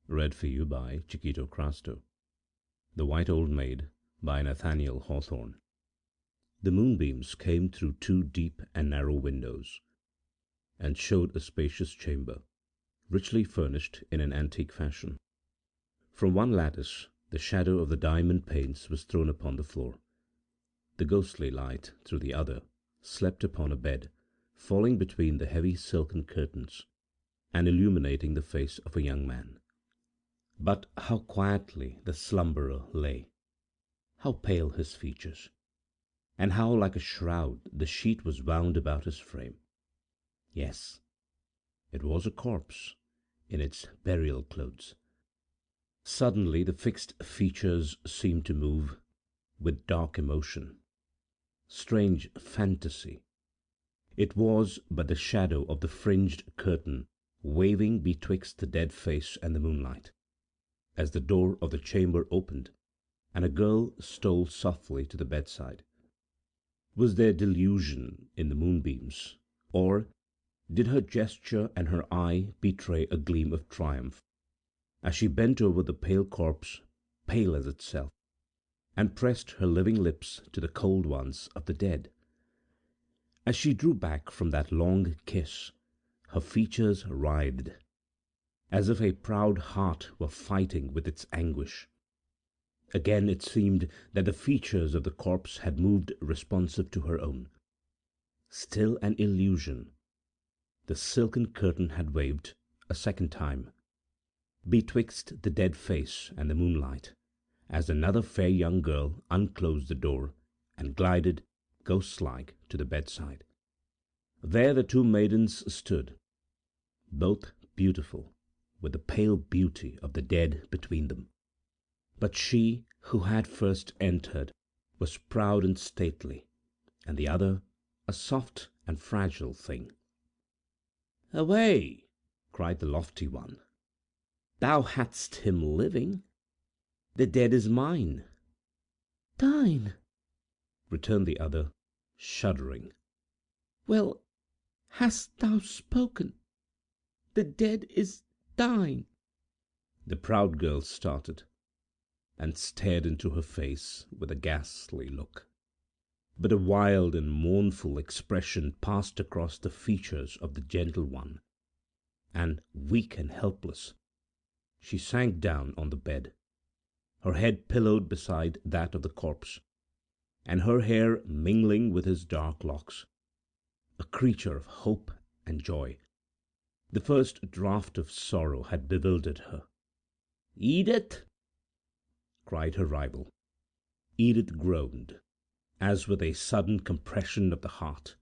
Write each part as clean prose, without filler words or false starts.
Read for you by Chiquito Crasto. The White Old Maid by Nathaniel Hawthorne. The moonbeams came through two deep and narrow windows, and showed a spacious chamber, richly furnished in an antique fashion. From one lattice the shadow of the diamond panes was thrown upon the floor. The ghostly light, through the other, slept upon a bed, falling between the heavy silken curtains, and illuminating the face of a young man. But how quietly the slumberer lay! How pale his features! And how like a shroud the sheet was wound about his frame! Yes, it was a corpse in its burial clothes. Suddenly the fixed features seemed to move with dark emotion. Strange fantasy! It was but the shadow of the fringed curtain waving betwixt the dead face and the moonlight, as the door of the chamber opened, and a girl stole softly to the bedside. Was there delusion in the moonbeams, or did her gesture and her eye betray a gleam of triumph, as she bent over the pale corpse, pale as itself, and pressed her living lips to the cold ones of the dead? As she drew back from that long kiss, her features writhed, as if a proud heart were fighting with its anguish. Again it seemed that the features of the corpse had moved responsive to her own. Still an illusion, the silken curtain had waved, a second time, betwixt the dead face and the moonlight, as another fair young girl unclosed the door and glided, ghost-like, to the bedside. There the two maidens stood, both beautiful, with the pale beauty of the dead between them. But she who had first entered was proud and stately, and the other a soft and fragile thing. "Away!" cried the lofty one. "Thou hadst him living. The dead is mine." "Thine!" returned the other, shuddering. "Well hast thou spoken. The dead is thine." The proud girl started, and stared into her face with a ghastly look. But a wild and mournful expression passed across the features of the gentle one, and, weak and helpless, she sank down on the bed, her head pillowed beside that of the corpse, and her hair mingling with his dark locks. A creature of hope and joy, the first draught of sorrow had bewildered her. "Edith!" cried her rival. Edith groaned, as with a sudden compression of the heart,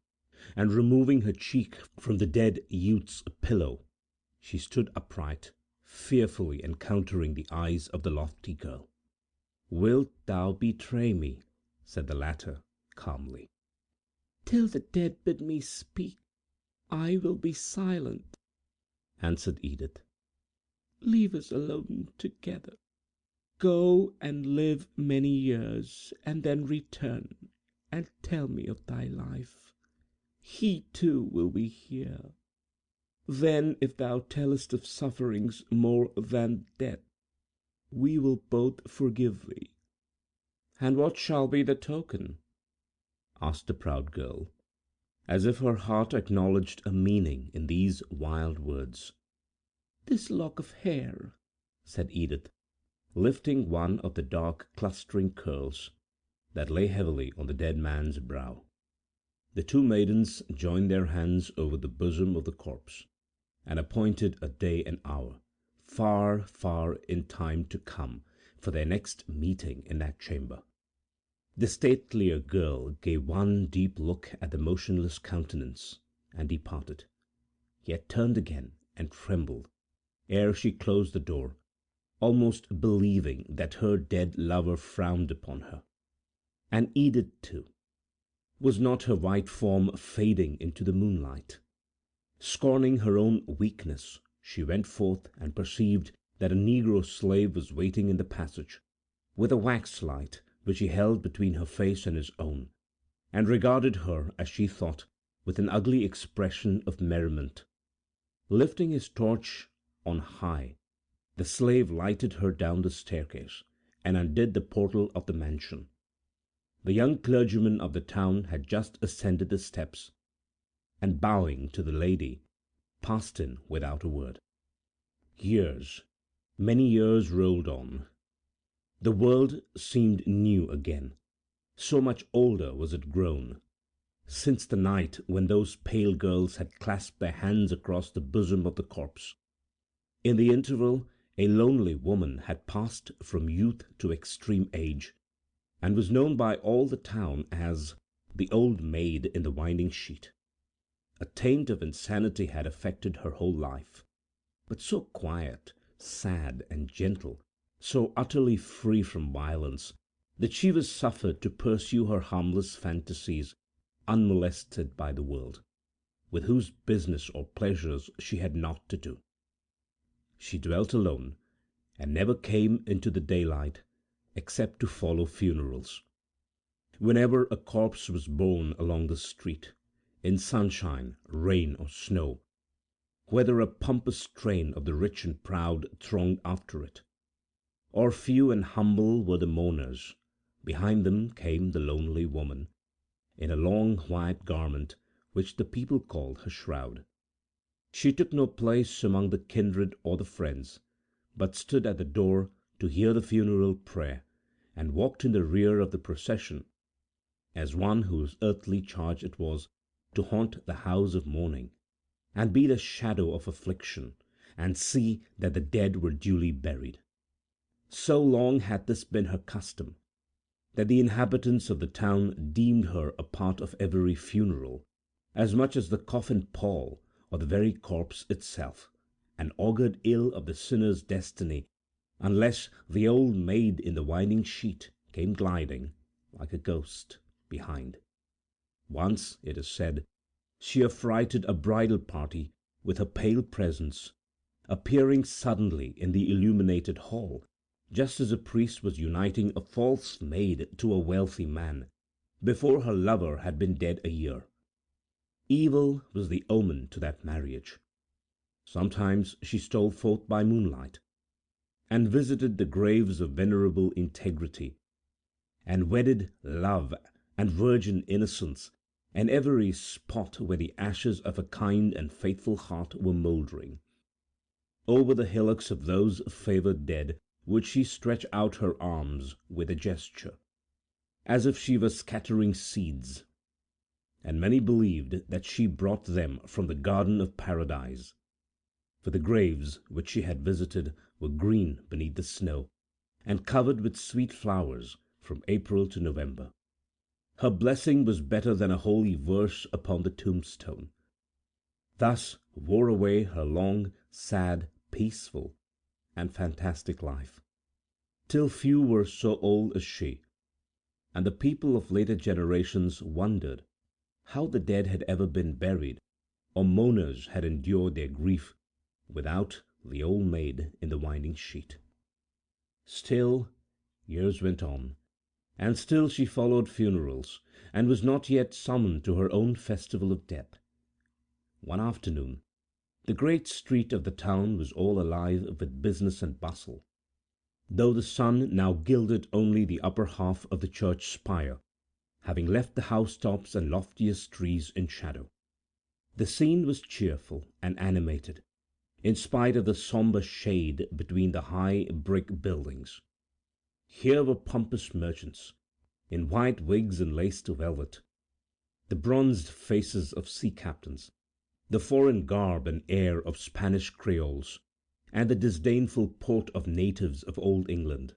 and removing her cheek from the dead youth's pillow, she stood upright, fearfully encountering the eyes of the lofty girl. "Wilt thou betray me?" said the latter, calmly. "Till the dead bid me speak, I will be silent," answered Edith. "Leave us alone together. Go and live many years, and then return and tell me of thy life. He too will be here. Then, if thou tellest of sufferings more than death, we will both forgive thee." "And what shall be the token?" asked the proud girl, as if her heart acknowledged a meaning in these wild words. "This lock of hair," said Edith, lifting one of the dark clustering curls that lay heavily on the dead man's brow. The two maidens joined their hands over the bosom of the corpse, and appointed a day and hour, far, far in time to come, for their next meeting in that chamber. The statelier girl gave one deep look at the motionless countenance, and departed, yet turned again and trembled ere she closed the door, almost believing that her dead lover frowned upon her. And Edith, too, was not her white form fading into the moonlight? Scorning her own weakness, she went forth and perceived that a negro slave was waiting in the passage, with a wax light which he held between her face and his own, and regarded her, as she thought, with an ugly expression of merriment. Lifting his torch on high, The slave lighted her down the staircase, and undid the portal of the mansion. The young clergyman of the town had just ascended the steps, and bowing to the lady, passed in without a word. Years, many years rolled on. The world seemed new again, so much older was it grown, since the night when those pale girls had clasped their hands across the bosom of the corpse. In the interval a lonely woman had passed from youth to extreme age, and was known by all the town as the old maid in the winding sheet. A taint of insanity had affected her whole life, but so quiet, sad, and gentle, so utterly free from violence, that she was suffered to pursue her harmless fantasies unmolested by the world, with whose business or pleasures she had naught to do. She dwelt alone, and never came into the daylight except to follow funerals. Whenever a corpse was borne along the street, in sunshine, rain, or snow, whether a pompous train of the rich and proud thronged after it, or few and humble were the mourners, behind them came the lonely woman, in a long white garment which the people called her shroud. She took no place among the kindred or the friends, but stood at the door to hear the funeral prayer, and walked in the rear of the procession, as one whose earthly charge it was to haunt the house of mourning, and be the shadow of affliction, and see that the dead were duly buried. So long had this been her custom, that the inhabitants of the town deemed her a part of every funeral, as much as the coffin pall or the very corpse itself, and augured ill of the sinner's destiny unless the old maid in the winding sheet came gliding, like a ghost, behind. Once, it is said, she affrighted a bridal party with her pale presence, appearing suddenly in the illuminated hall, just as a priest was uniting a false maid to a wealthy man, before her lover had been dead a year. Evil was the omen to that marriage. Sometimes she stole forth by moonlight, and visited the graves of venerable integrity, and wedded love and virgin innocence, and every spot where the ashes of a kind and faithful heart were mouldering. Over the hillocks of those favoured dead would she stretch out her arms with a gesture, as if she were scattering seeds, and many believed that she brought them from the garden of paradise, for the graves which she had visited were green beneath the snow, and covered with sweet flowers from April to November. Her blessing was better than a holy verse upon the tombstone. Thus wore away her long, sad, peaceful, and fantastic life, till few were so old as she, and the people of later generations wondered how the dead had ever been buried, or mourners had endured their grief without the old maid in the winding sheet. Still years went on, and still she followed funerals, and was not yet summoned to her own festival of death. One afternoon the great street of the town was all alive with business and bustle, though the sun now gilded only the upper half of the church spire, having left the housetops and loftiest trees in shadow. The scene was cheerful and animated, in spite of the sombre shade between the high brick buildings. Here were pompous merchants, in white wigs and laced velvet, the bronzed faces of sea captains, the foreign garb and air of Spanish Creoles, and the disdainful port of natives of old England,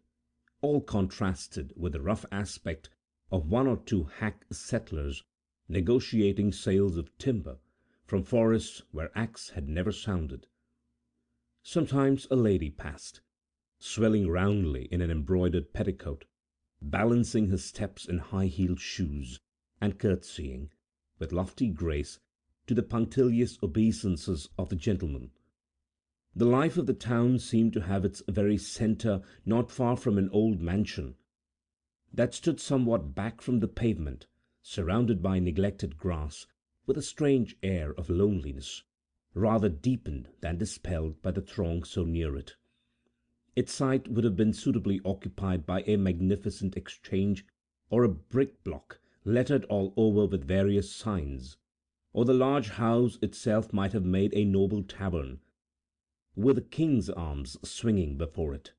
all contrasted with the rough aspect of one or two hack settlers negotiating sales of timber from forests where axe had never sounded. Sometimes a lady passed, swelling roundly in an embroidered petticoat, balancing her steps in high-heeled shoes, and curtsying, with lofty grace, to the punctilious obeisances of the gentlemen. The life of the town seemed to have its very centre not far from an old mansion that stood somewhat back from the pavement, surrounded by neglected grass, with a strange air of loneliness, rather deepened than dispelled by the throng so near it. its site would have been suitably occupied by a magnificent exchange, or a brick block lettered all over with various signs, or the large house itself might have made a noble tavern, with the king's arms swinging before it,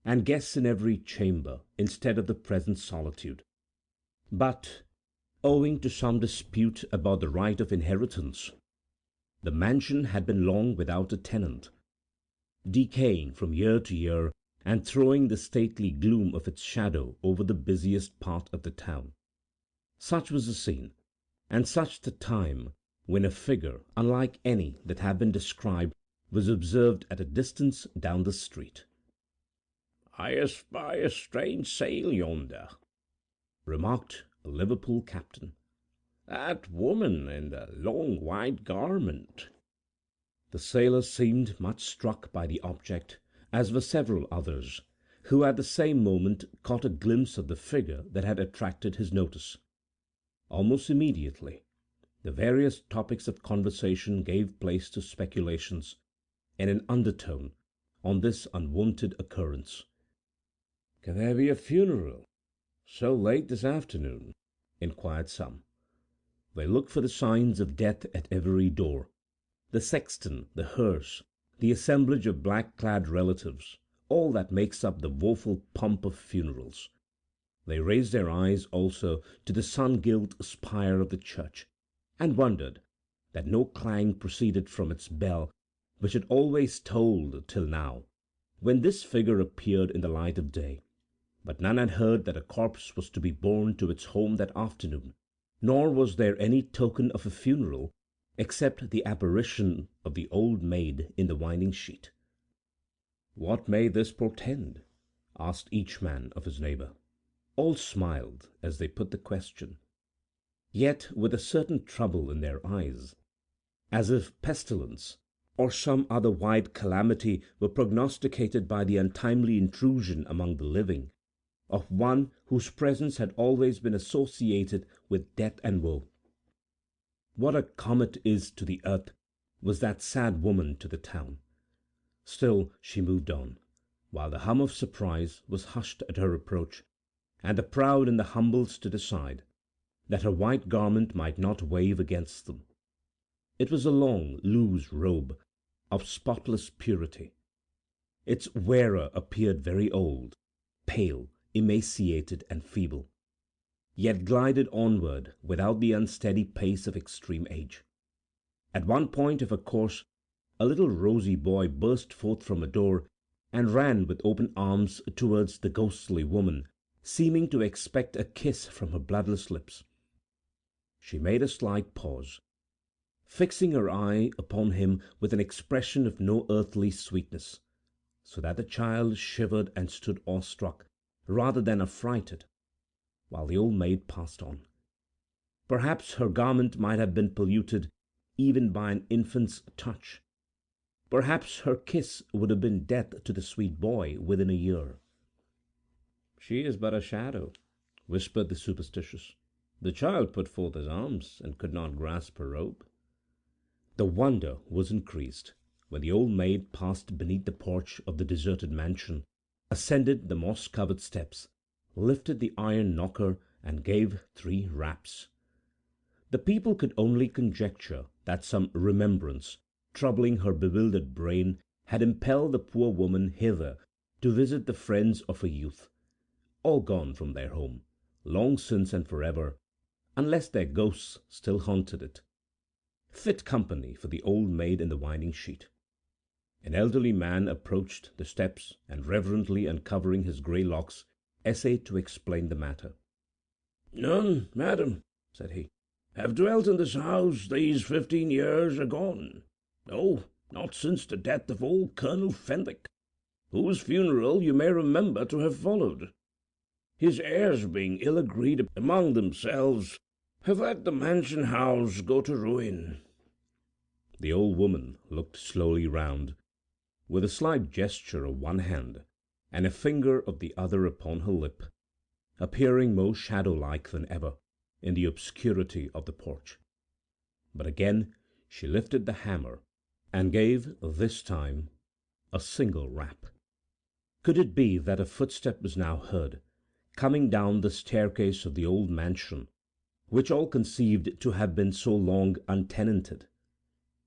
and guests in every chamber, instead of the present solitude. But, owing to some dispute about the right of inheritance, the mansion had been long without a tenant, decaying from year to year and throwing the stately gloom of its shadow over the busiest part of the town. Such was the scene, and such the time, when a figure unlike any that have been described was observed at a distance down the street. "I espy a strange sail yonder," remarked a Liverpool captain. "That woman in the long white garment." The sailor seemed much struck by the object, as were several others, who at the same moment caught a glimpse of the figure that had attracted his notice. Almost immediately, the various topics of conversation gave place to speculations, in an undertone, on this unwonted occurrence. "Can there be a funeral so late this afternoon?" inquired some. They looked for the signs of death at every door, the sexton, the hearse, the assemblage of black-clad relatives, all that makes up the woeful pomp of funerals. They raised their eyes also to the sun-gilt spire of the church, and wondered that no clang proceeded from its bell, which had always tolled till now, when this figure appeared in the light of day. But none had heard that a corpse was to be borne to its home that afternoon, nor was there any token of a funeral except the apparition of the old maid in the winding sheet. "What may this portend?" asked each man of his neighbor. All smiled as they put the question, yet with a certain trouble in their eyes, as if pestilence or some other wide calamity were prognosticated by the untimely intrusion among the living, of one whose presence had always been associated with death and woe. What a comet is to the earth was that sad woman to the town. Still she moved on, while the hum of surprise was hushed at her approach, and the proud and the humble stood aside, that her white garment might not wave against them. It was a long, loose robe, of spotless purity. Its wearer appeared very old, pale, emaciated, and feeble, yet glided onward without the unsteady pace of extreme age. At one point of her course a little rosy boy burst forth from a door and ran with open arms towards the ghostly woman, seeming to expect a kiss from her bloodless lips. She made a slight pause, fixing her eye upon him with an expression of no earthly sweetness, so that the child shivered and stood awestruck rather than affrighted, while the old maid passed on. Perhaps her garment might have been polluted even by an infant's touch. Perhaps her kiss would have been death to the sweet boy within a year. "She is but a shadow," whispered the superstitious. "The child put forth his arms and could not grasp her robe." The wonder was increased when the old maid passed beneath the porch of the deserted mansion, ascended the moss-covered steps, lifted the iron knocker, and gave 3 raps. The people could only conjecture that some remembrance, troubling her bewildered brain, had impelled the poor woman hither to visit the friends of her youth, all gone from their home, long since and forever, unless their ghosts still haunted it. Fit company for the old maid in the winding sheet. An elderly man approached the steps and, reverently uncovering his grey locks, essayed to explain the matter. "None, madam," said he, "have dwelt in this house these 15 years agone. No, not since the death of old Colonel Fenwick, whose funeral you may remember to have followed. His heirs, being ill agreed among themselves, have let the mansion house go to ruin." The old woman looked slowly round, with a slight gesture of one hand and a finger of the other upon her lip, appearing more shadow-like than ever in the obscurity of the porch. But again she lifted the hammer and gave, this time, a single rap. Could it be that a footstep was now heard, coming down the staircase of the old mansion, which all conceived to have been so long untenanted?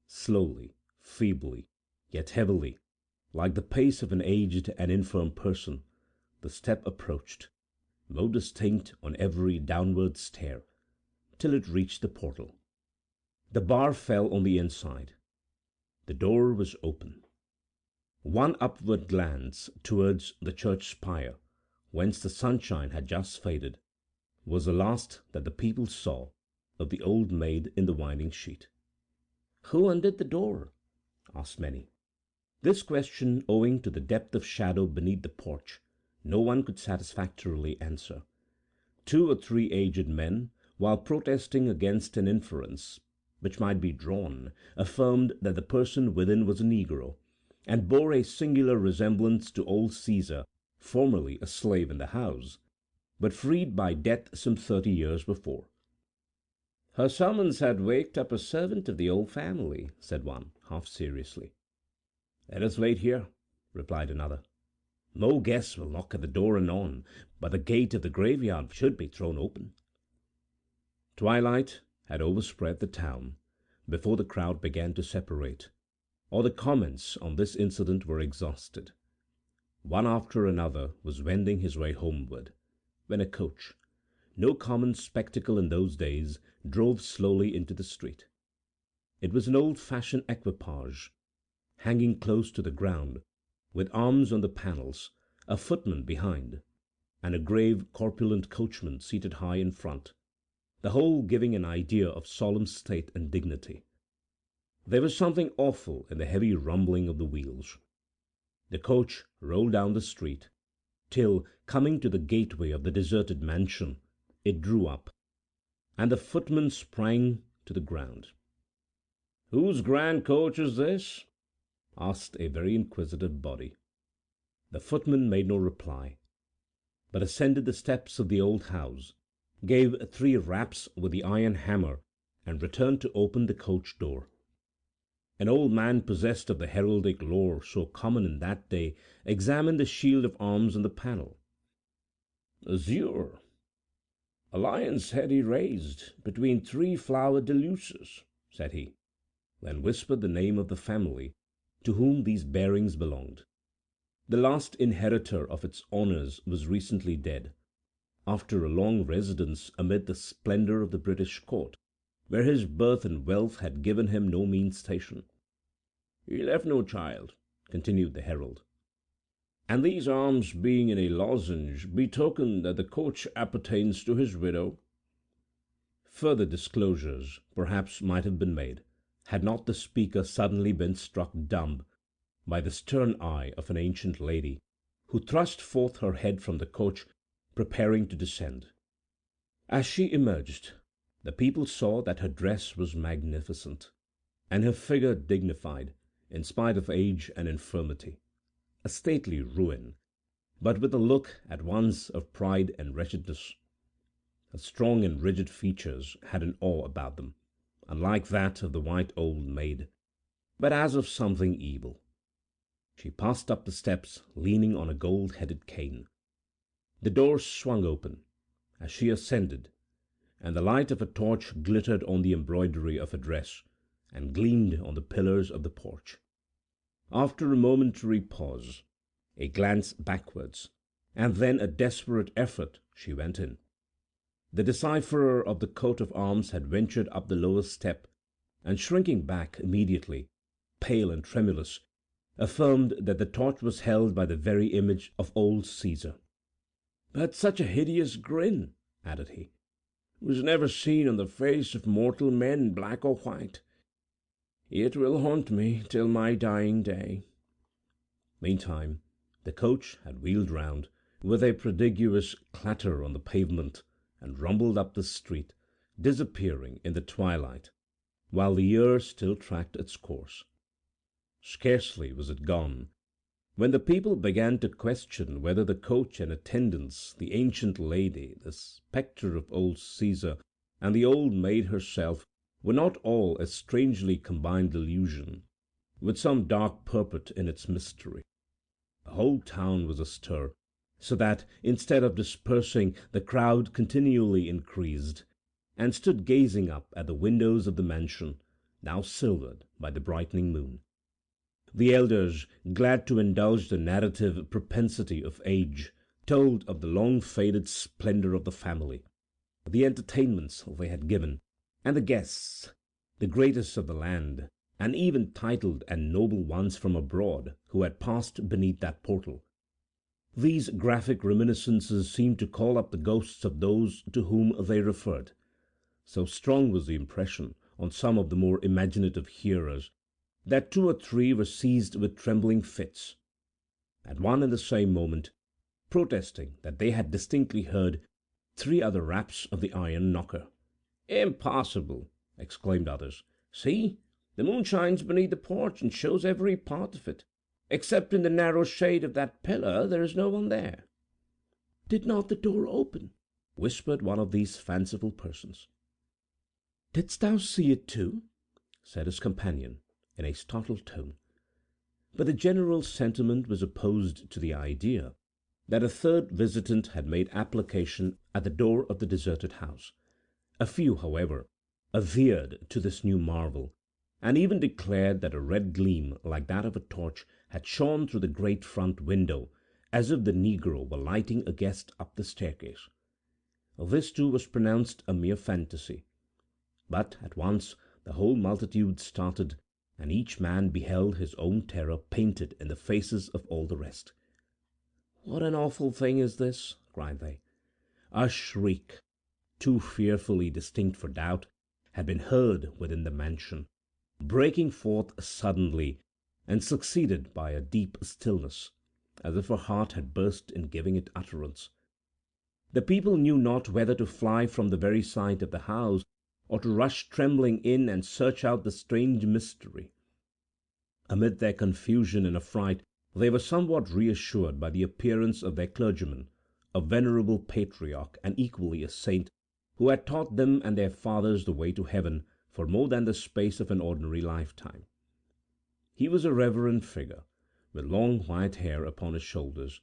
Slowly, feebly, yet heavily, like the pace of an aged and infirm person, the step approached, more distinct on every downward stair, till it reached the portal. The bar fell on the inside. The door was open. One upward glance towards the church spire, whence the sunshine had just faded, was the last that the people saw of the old maid in the winding sheet. "Who undid the door?" asked many. This question, owing to the depth of shadow beneath the porch, no one could satisfactorily answer. Two or three aged men, while protesting against an inference which might be drawn, affirmed that the person within was a negro, and bore a singular resemblance to old Caesar, formerly a slave in the house, but freed by death some 30 years before. "Her summons had waked up a servant of the old family," said one, half seriously. "Let us wait here," replied another. "More guests will knock at the door anon, but the gate of the graveyard should be thrown open." Twilight had overspread the town before the crowd began to separate, or the comments on this incident were exhausted. One after another was wending his way homeward, when a coach, no common spectacle in those days, drove slowly into the street. It was an old-fashioned equipage, hanging close to the ground, with arms on the panels, a footman behind, and a grave, corpulent coachman seated high in front, the whole giving an idea of solemn state and dignity. There was something awful in the heavy rumbling of the wheels. The coach rolled down the street, till, coming to the gateway of the deserted mansion, it drew up, and the footman sprang to the ground. "Whose grand coach is this?" asked a very inquisitive body. The footman made no reply, but ascended the steps of the old house, gave 3 raps with the iron hammer, and returned to open the coach door. An old man possessed of the heraldic lore so common in that day examined the shield of arms on the panel. "Azure, a lion's head erased, between 3 flower de luces," said he, then whispered the name of the family to whom these bearings belonged. The last inheritor of its honours was recently dead, after a long residence amid the splendour of the British court, where his birth and wealth had given him no mean station. "He left no child," continued the herald, "and these arms being in a lozenge betoken that the coach appertains to his widow." Further disclosures, perhaps, might have been made, had not the speaker suddenly been struck dumb by the stern eye of an ancient lady, who thrust forth her head from the coach, preparing to descend. As she emerged, the people saw that her dress was magnificent, and her figure dignified, in spite of age and infirmity. A stately ruin, but with a look at once of pride and wretchedness. Her strong and rigid features had an awe about them, unlike that of the white old maid, but as of something evil. She passed up the steps leaning on a gold-headed cane. The door swung open as she ascended, and the light of a torch glittered on the embroidery of her dress, and gleamed on the pillars of the porch. After a momentary pause, a glance backwards, and then a desperate effort, she went in. The decipherer of the coat of arms had ventured up the lower step, and shrinking back immediately, pale and tremulous, affirmed that the torch was held by the very image of old Caesar. "But such a hideous grin," added he, "was never seen on the face of mortal men, black or white. It will haunt me till my dying day." Meantime, the coach had wheeled round, with a prodigious clatter on the pavement, and rumbled up the street, disappearing in the twilight, while the ear still tracked its course. Scarcely was it gone, when the people began to question whether the coach and attendants, the ancient lady, the spectre of old Caesar, and the old maid herself, were not all a strangely combined illusion, with some dark purport in its mystery. The whole town was astir, so that, instead of dispersing, the crowd continually increased, and stood gazing up at the windows of the mansion, now silvered by the brightening moon. The elders, glad to indulge the narrative propensity of age, told of the long-faded splendor of the family, the entertainments they had given, and the guests, the greatest of the land, and even titled and noble ones from abroad, who had passed beneath that portal. These graphic reminiscences seemed to call up the ghosts of those to whom they referred. So strong was the impression on some of the more imaginative hearers, that two or three were seized with trembling fits, at one and the same moment, protesting that they had distinctly heard three other raps of the iron knocker. "Impossible!" exclaimed others. "See, the moon shines beneath the porch and shows every part of it. Except in the narrow shade of that pillar, there is no one there." "Did not the door open?" whispered one of these fanciful persons. "Didst thou see it too?" said his companion, in a startled tone. But the general sentiment was opposed to the idea that a third visitant had made application at the door of the deserted house. A few, however, adhered to this new marvel, and even declared that a red gleam like that of a torch had shone through the great front window, as if the negro were lighting a guest up the staircase. This too was pronounced a mere fantasy. But at once the whole multitude started, and each man beheld his own terror painted in the faces of all the rest. "What an awful thing is this!" cried they. A shriek, too fearfully distinct for doubt, had been heard within the mansion, breaking forth suddenly, and succeeded by a deep stillness, as if a heart had burst in giving it utterance. The people knew not whether to fly from the very sight of the house, or to rush trembling in and search out the strange mystery. Amid their confusion and affright, they were somewhat reassured by the appearance of their clergyman, a venerable patriarch and equally a saint, who had taught them and their fathers the way to heaven for more than the space of an ordinary lifetime. He was a reverend figure, with long white hair upon his shoulders,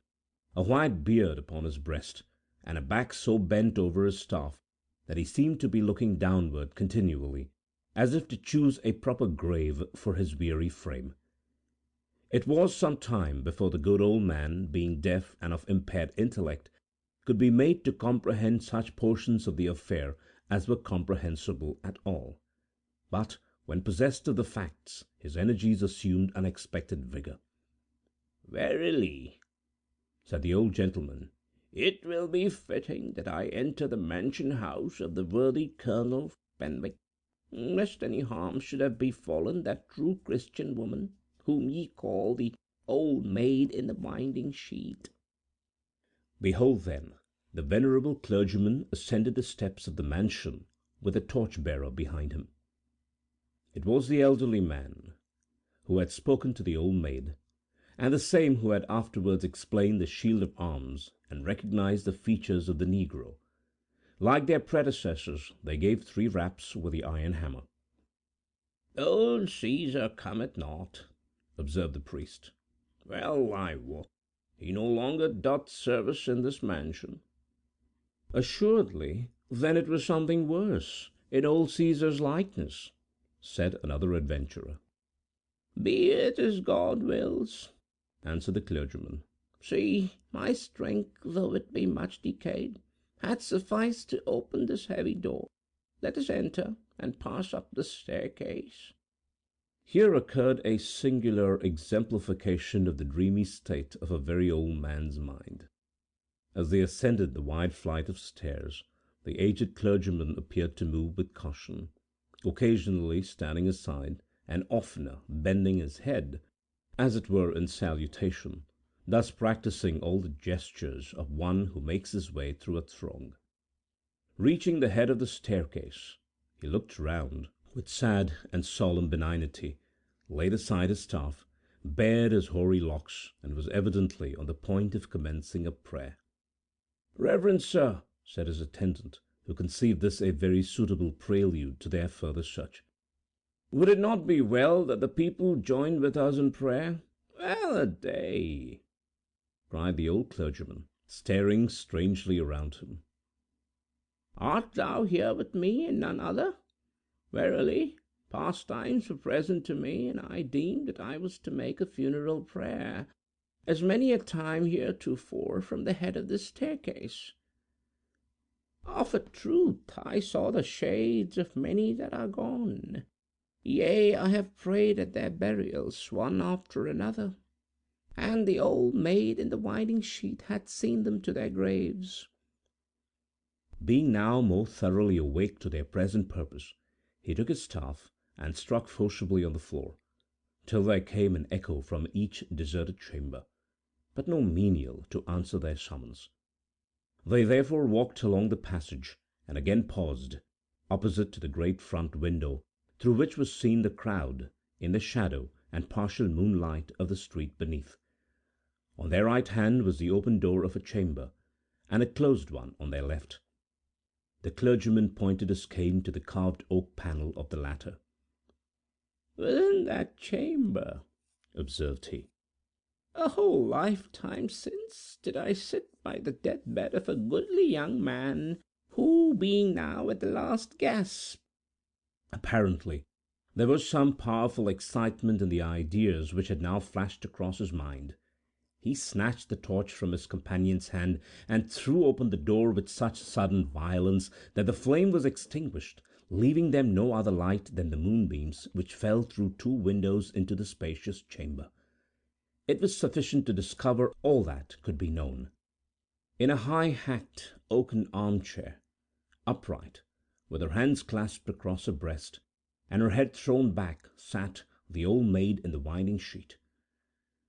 a white beard upon his breast, and a back so bent over his staff that he seemed to be looking downward continually, as if to choose a proper grave for his weary frame. It was some time before the good old man, being deaf and of impaired intellect, could be made to comprehend such portions of the affair as were comprehensible at all. But, when possessed of the facts, his energies assumed unexpected vigour. "Verily," said the old gentleman, "it will be fitting that I enter the mansion house of the worthy Colonel Fenwick, lest any harm should have befallen that true Christian woman, whom ye call the old maid in the winding sheet." Behold, then, the venerable clergyman ascended the steps of the mansion with a torch-bearer behind him. It was the elderly man who had spoken to the old maid, and the same who had afterwards explained the shield of arms and recognized the features of the negro. Like their predecessors, they gave 3 raps with the iron hammer. "Old Caesar cometh not," observed the priest. "Well, I wot, he no longer doth service in this mansion." "Assuredly, then it was something worse, in old Caesar's likeness," said another adventurer. "Be it as God wills," answered the clergyman. "See, my strength, though it be much decayed, hath sufficed to open this heavy door. Let us enter, and pass up the staircase." Here occurred a singular exemplification of the dreamy state of a very old man's mind. As they ascended the wide flight of stairs, the aged clergyman appeared to move with caution, occasionally standing aside, and oftener bending his head, as it were in salutation, thus practising all the gestures of one who makes his way through a throng. Reaching the head of the staircase, he looked round with sad and solemn benignity, laid aside his staff, bared his hoary locks, and was evidently on the point of commencing a prayer. "Reverend sir," said his attendant, who conceived this a very suitable prelude to their further search, "would it not be well that the people joined with us in prayer?" "Well a day!" cried the old clergyman, staring strangely around him. "Art thou here with me, and none other? Verily, past times were present to me, and I deemed that I was to make a funeral prayer, as many a time heretofore, from the head of this staircase. Of a truth, I saw the shades of many that are gone. Yea, I have prayed at their burials, one after another, and the old maid in the winding sheet hath seen them to their graves." Being now more thoroughly awake to their present purpose, he took his staff and struck forcibly on the floor, till there came an echo from each deserted chamber, but no menial to answer their summons. They therefore walked along the passage, and again paused, opposite to the great front window, through which was seen the crowd, in the shadow and partial moonlight of the street beneath. On their right hand was the open door of a chamber, and a closed one on their left. The clergyman pointed his cane to the carved oak panel of the latter. "Within that chamber," observed he, "a whole lifetime since did I sit by the death-bed of a goodly young man, who, being now at the last gasp—" Apparently, there was some powerful excitement in the ideas which had now flashed across his mind. He snatched the torch from his companion's hand, and threw open the door with such sudden violence that the flame was extinguished, leaving them no other light than the moonbeams which fell through two windows into the spacious chamber. It was sufficient to discover all that could be known. In a high-hacked oaken armchair, upright, with her hands clasped across her breast, and her head thrown back, sat the old maid in the winding sheet.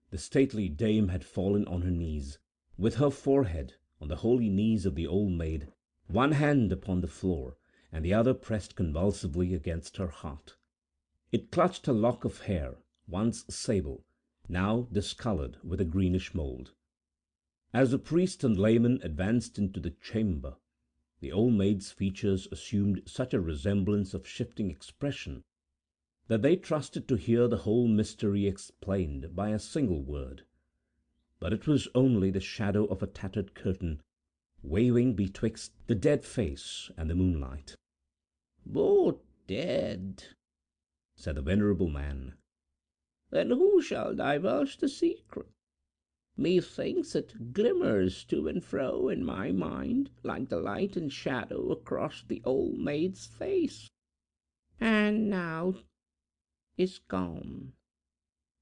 The stately dame had fallen on her knees, with her forehead on the holy knees of the old maid, one hand upon the floor, and the other pressed convulsively against her heart. It clutched a lock of hair, once sable, now discolored with a greenish mold. As the priest and layman advanced into the chamber, the old maid's features assumed such a resemblance of shifting expression that they trusted to hear the whole mystery explained by a single word. But it was only the shadow of a tattered curtain, waving betwixt the dead face and the moonlight. "Both dead," said the venerable man. "Then who shall divulge the secret? Methinks it glimmers to and fro in my mind like the light and shadow across the old maid's face, and now is gone."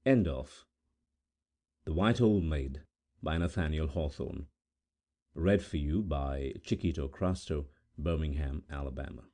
End of The White Old Maid by Nathaniel Hawthorne. Read for you by Chiquito Crasto, Birmingham, Alabama.